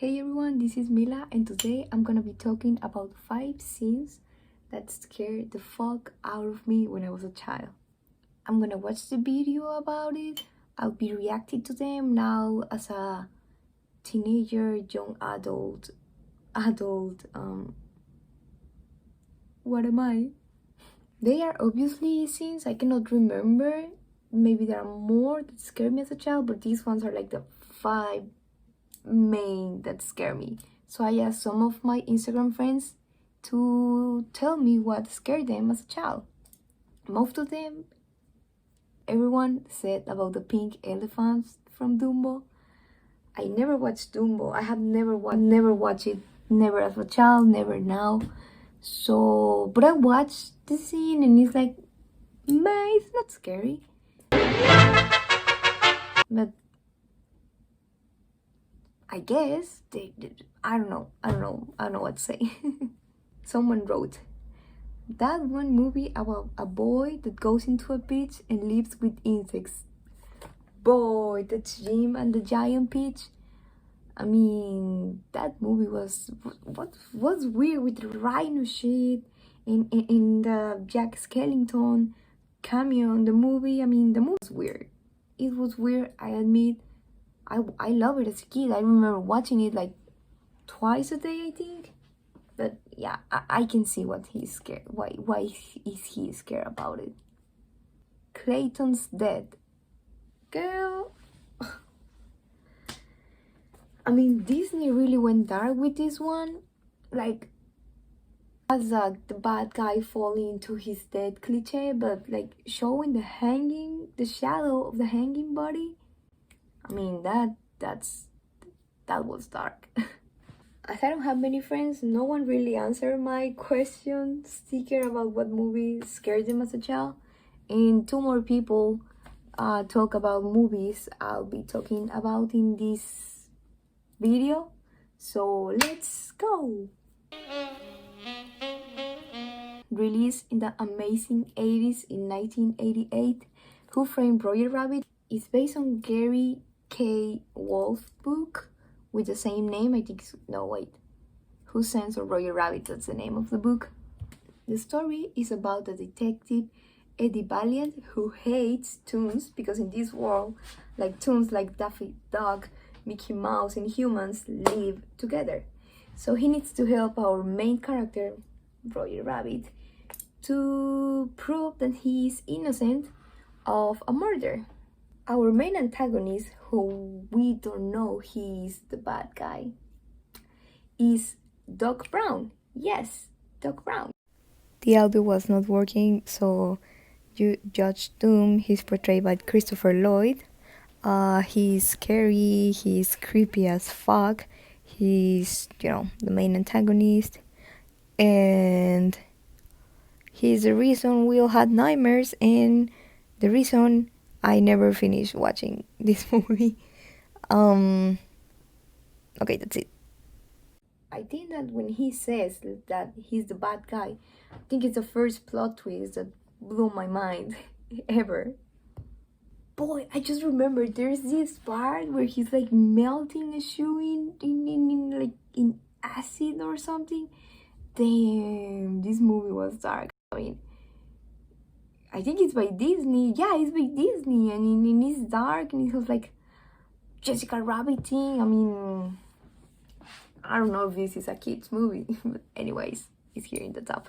Hey everyone, this is Mila and today I'm gonna be talking about 5 scenes that scared the fuck out of me when I was a child. I'm gonna watch the video about it. I'll be reacting to them now as a teenager, young adult, what am I? They are obviously scenes I cannot remember. Maybe there are more that scared me as a child, but these ones are like the 5 main that scare me. So I asked some of my Instagram friends to tell me what scared them as a child. Most of them, everyone said about the pink elephants from Dumbo. I never watched Dumbo. I have never watched it, never as a child, never now. So, but I watched the scene and it's like, man, it's not scary. But I guess I don't know what to say. Someone wrote that one movie about a boy that goes into a peach and lives with insects. Boy, that's Jim and the Giant Peach. I mean, that movie was weird with the rhino shit in the Jack Skellington cameo in the movie. I mean, the movie was weird. It was weird, I admit. I love it as a kid. I remember watching it like twice a day, I think. But yeah, I can see what he's scared. Why is he scared about it? Clayton's dead. Girl. I mean, Disney really went dark with this one. Like, as the bad guy falling into his dead cliche, but like showing the shadow of the hanging body. I mean, that was dark. As I don't have many friends, no one really answered my question sticker about what movie scared them as a child. And 2 more people talk about movies I'll be talking about in this video. So let's go! Released in the amazing 80s in 1988, Who Framed Roger Rabbit is based on Gary K. Wolf's book with the same name. I think, no wait, Who Censored Roger Rabbit, that's the name of the book. The story is about the detective Eddie Valiant who hates toons because in this world, like toons like Daffy Duck, Mickey Mouse and humans live together. So he needs to help our main character, Roger Rabbit, to prove that he is innocent of a murder. Our main antagonist, who we don't know he is the bad guy, is Doc Brown. Yes, Doc Brown. The audio was not working, so Judge Doom, he's portrayed by Christopher Lloyd. He's scary, he's creepy as fuck. He's, the main antagonist. And he's the reason we all had nightmares and the reason I never finished watching this movie. Okay, that's it. I think that when he says that he's the bad guy, I think it's the first plot twist that blew my mind ever. Boy, I just remember there's this part where he's like melting a shoe in acid or something. Damn, this movie was dark. I mean, I think it's by Disney. Yeah, it's by Disney, and it's dark, and it was like Jessica Rabbit thing. I mean, I don't know if this is a kid's movie, but anyways, it's here in the top.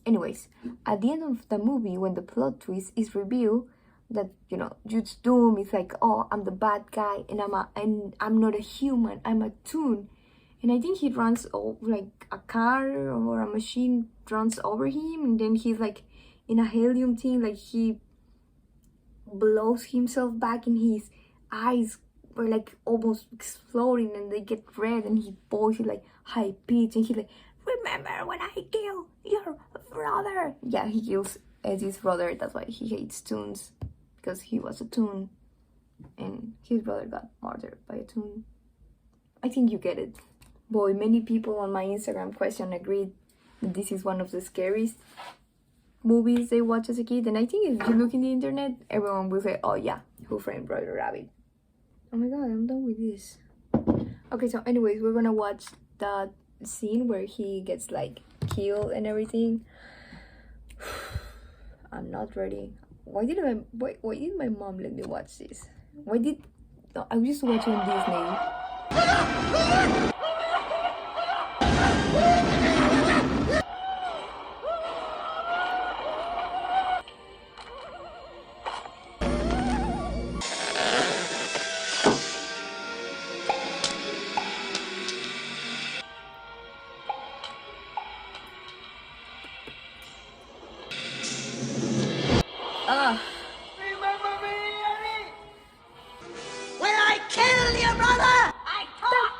Anyways, at the end of the movie, when the plot twist is revealed, that Judge Doom is like, oh, I'm the bad guy, and I'm not a human, I'm a toon, and I think he runs like a car or a machine runs over him, and then he's like in a helium thing, like he blows himself back and his eyes were like almost exploding and they get red and his voice is like high pitched and he's like, remember when I killed your brother? Yeah, he kills Eddie's brother. That's why he hates toons, because he was a toon and his brother got murdered by a toon. I think you get it. Boy, many people on my Instagram question agreed that this is one of the scariest movies they watch as a kid, and I think if you look in the internet, everyone will say, oh yeah, Who Framed Roger Rabbit. Oh my god, I'm done with this. Okay, so anyways, we're gonna watch that scene where he gets like killed and everything. I'm not ready. Why did my mom let me watch this? Why did no, I was just watching Disney. Ah, Remember me, Eddie? When I killed your brother, I thought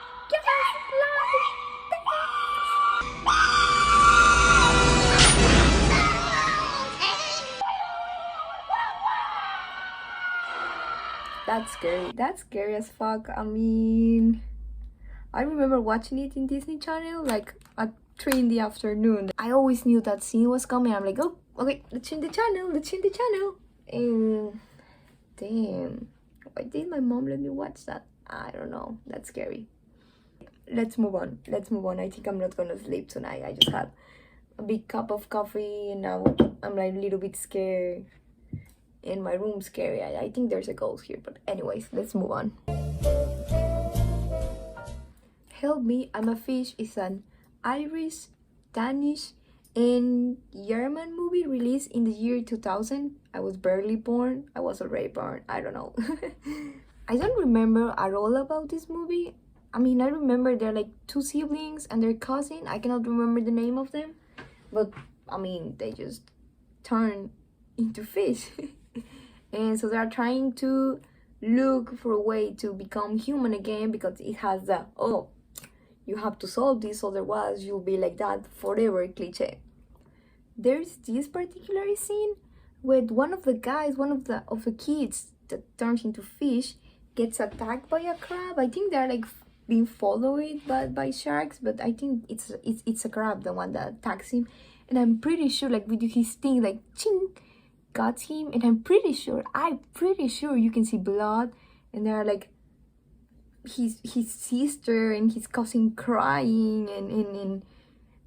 that's scary. That's scary as fuck. I mean, I remember watching it in Disney Channel like at 3 in the afternoon. I always knew that scene was coming. I'm like, oh, okay, let's change the channel. Let's change the channel. And damn, why did my mom let me watch that? I don't know. That's scary. Let's move on. Let's move on. I think I'm not gonna sleep tonight. I just had a big cup of coffee and now I'm like a little bit scared. In my room scary. I think there's a ghost here, but anyways, let's move on. Help Me, I'm a Fish is an Irish, Danish, and German movie released in the year 2000. I was barely born. I was already born. I don't know. I don't remember at all about this movie. I mean, I remember they're like two siblings and their cousin. I cannot remember the name of them. But, I mean, they just turn into fish. And so they are trying to look for a way to become human again because it has the, oh, you have to solve this, otherwise you'll be like that forever cliche. There's this particular scene with one of the guys, one of the kids that turns into fish, gets attacked by a crab. I think they're like being followed by sharks, but I think it's a crab, the one that attacks him. And I'm pretty sure like with his thing like ching got him, and I'm pretty sure you can see blood, and they're like his sister and his cousin crying, and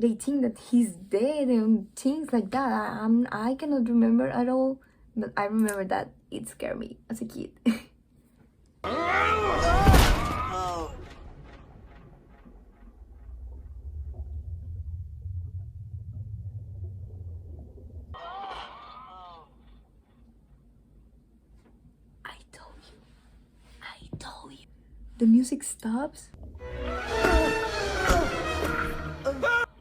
they think that he's dead and things like that. I cannot remember at all, but I remember that it scared me as a kid. I told you. The music stops.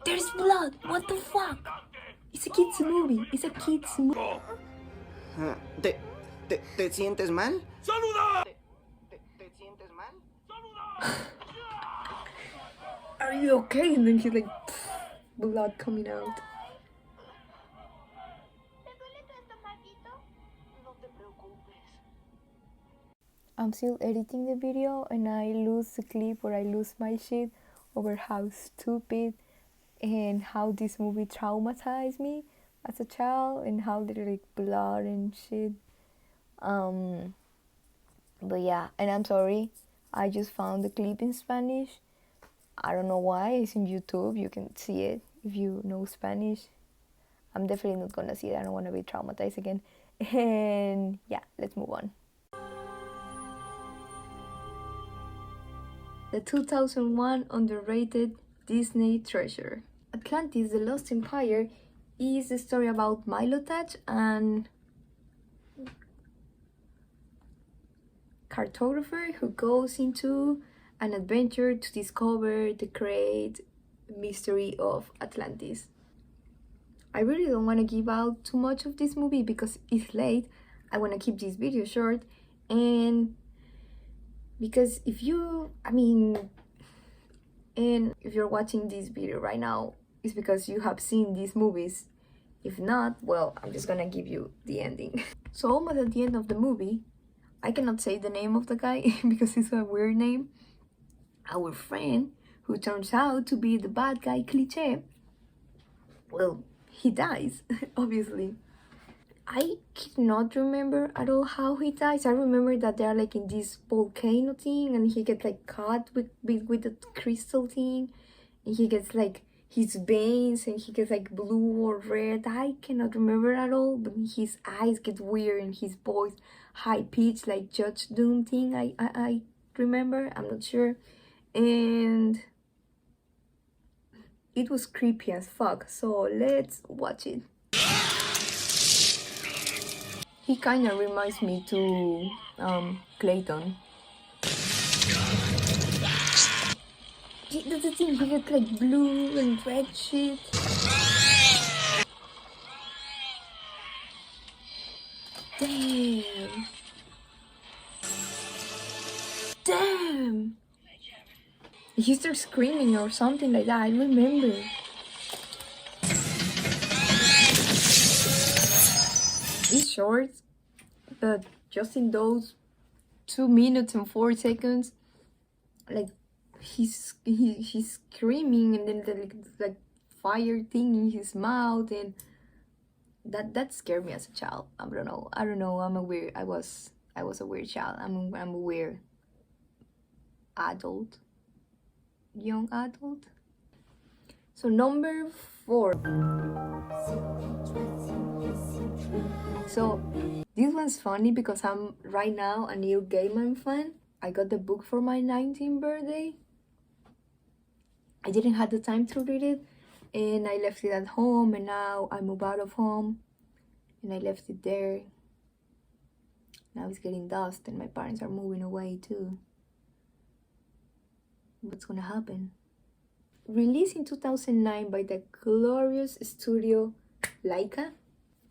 There's blood. What the fuck? It's a kids movie. It's a kids movie. ¿Te sientes mal? ¡Saluda! ¿Te sientes mal? Are you okay? And then he's like, blood coming out. I'm still editing the video and I lose the clip or I lose my shit over how stupid and how this movie traumatized me as a child and how there's like blood and shit. But yeah, and I'm sorry, I just found the clip in Spanish. I don't know why. It's in YouTube. You can see it if you know Spanish. I'm definitely not gonna see it. I don't want to be traumatized again. And yeah, let's move on. The 2001 underrated Disney treasure. Atlantis, the Lost Empire, is a story about Mila and cartographer who goes into an adventure to discover the great mystery of Atlantis. I really don't want to give out too much of this movie because it's late. I want to keep this video short, and because if you're watching this video right now, it's because you have seen these movies. If not, well, I'm just gonna give you the ending. So almost at the end of the movie, I cannot say the name of the guy because it's a weird name. Our friend, who turns out to be the bad guy cliche, well, he dies, obviously. I cannot remember at all how he dies. I remember that they're like in this volcano thing and he gets like caught with the crystal thing, and he gets like his veins and he gets like blue or red. I cannot remember at all, but his eyes get weird and his voice high pitched like Judge Doom thing. I remember. I'm not sure. And it was creepy as fuck. So let's watch it. He kind of reminds me to Clayton. That's the thing, he gets like blue and red shit. Damn. Damn. He starts screaming or something like that, I remember. It's short, but just in those 2 minutes and 4 seconds, like he's screaming and then the like fire thing in his mouth, and that scared me as a child. I don't know. I was a weird child. I'm a weird adult, young adult. So number 4. So this one's funny because I'm right now a Neil Gaiman fan. I got the book for my 19th birthday. I didn't have the time to read it, and I left it at home, and now I moved out of home and I left it there. Now it's getting dust and my parents are moving away too. What's gonna happen? Released in 2009 by the glorious studio Laika,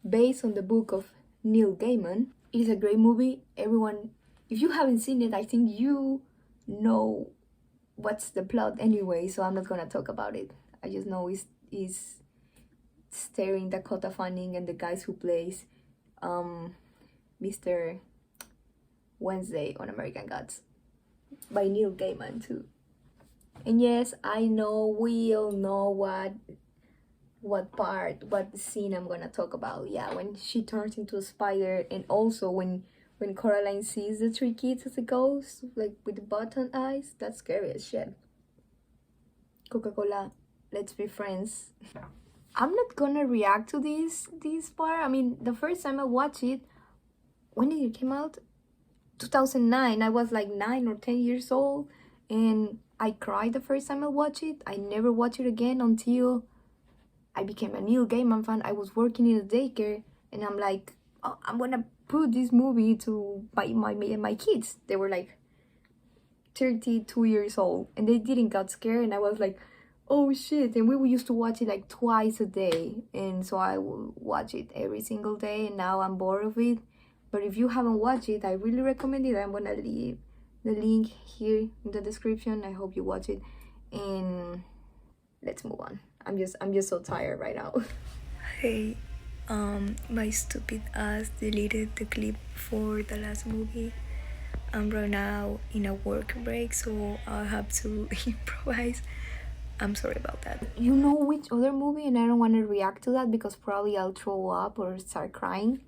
based on the book of Neil Gaiman. It is a great movie. Everyone, if you haven't seen it, I think you know what's the plot anyway, so I'm not gonna talk about it. I just know it's starring Dakota Fanning and the guys who plays Mr. Wednesday on American Gods, by Neil Gaiman too. And yes, I know we all know what scene I'm gonna talk about. Yeah, when she turns into a spider, and also when Coraline sees the 3 kids as a ghost, like with the button eyes. That's scary as shit. Coca-Cola, let's be friends. I'm not gonna react to this part. I mean, the first time I watched it, when did it come out? 2009. I was like 9 or 10 years old, and I cried the first time I watched it. I never watched it again until I became a Neil Gaiman fan. I was working in a daycare, and I'm like, oh, I'm gonna put this movie to my kids. They were like 32 years old, and they didn't got scared, and I was like, oh shit. And we used to watch it like twice a day, and so I will watch it every single day, and now I'm bored of it. But if you haven't watched it, I really recommend it. I'm gonna leave the link here in the description. I hope you watch it, and let's move on. I'm just so tired right now. Hey, my stupid ass deleted the clip for the last movie. I'm right now in a work break, so I'll have to improvise. I'm sorry about that. You know which other movie, and I don't want to react to that because probably I'll throw up or start crying.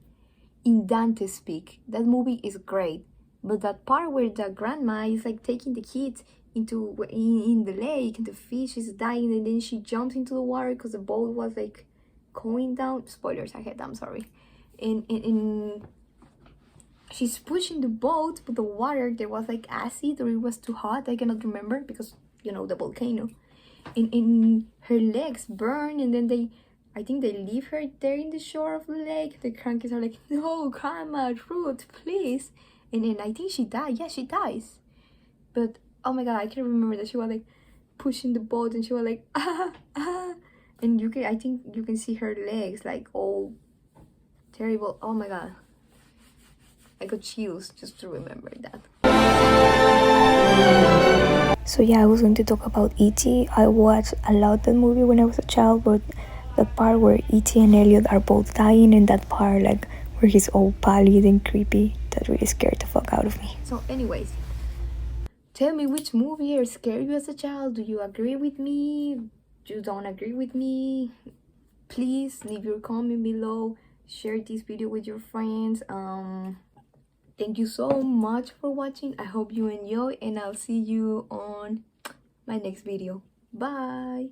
In Dante's Peak, that movie is great, but that part where the grandma is like taking the kids into in the lake and the fish is dying, and then she jumps into the water because the boat was like going down. Spoilers ahead, I'm sorry. And she's pushing the boat, but the water, there was like acid or it was too hot. I cannot remember because, you know, the volcano. And her legs burn, and then I think they leave her there in the shore of the lake. The grandkids are like, no, grandma, Ruth, please. And I think she died. Yeah, she dies. But oh my god, I can remember that she was like pushing the boat, and she was like, ah, ah. And I think you can see her legs like all terrible. Oh my god, I got chills just to remember that. So yeah, I was going to talk about E.T. I watched a lot that movie when I was a child, but that part where E.T. and Elliot are both dying, and that part like where he's all pallid and creepy, that really scared the fuck out of me. So anyways, tell me which movie scared you as a child. Do you agree with me? You don't agree with me? Please leave your comment below. share this video with your friends. Thank you so much for watching. I hope you enjoy, and I'll see you on my next video. Bye.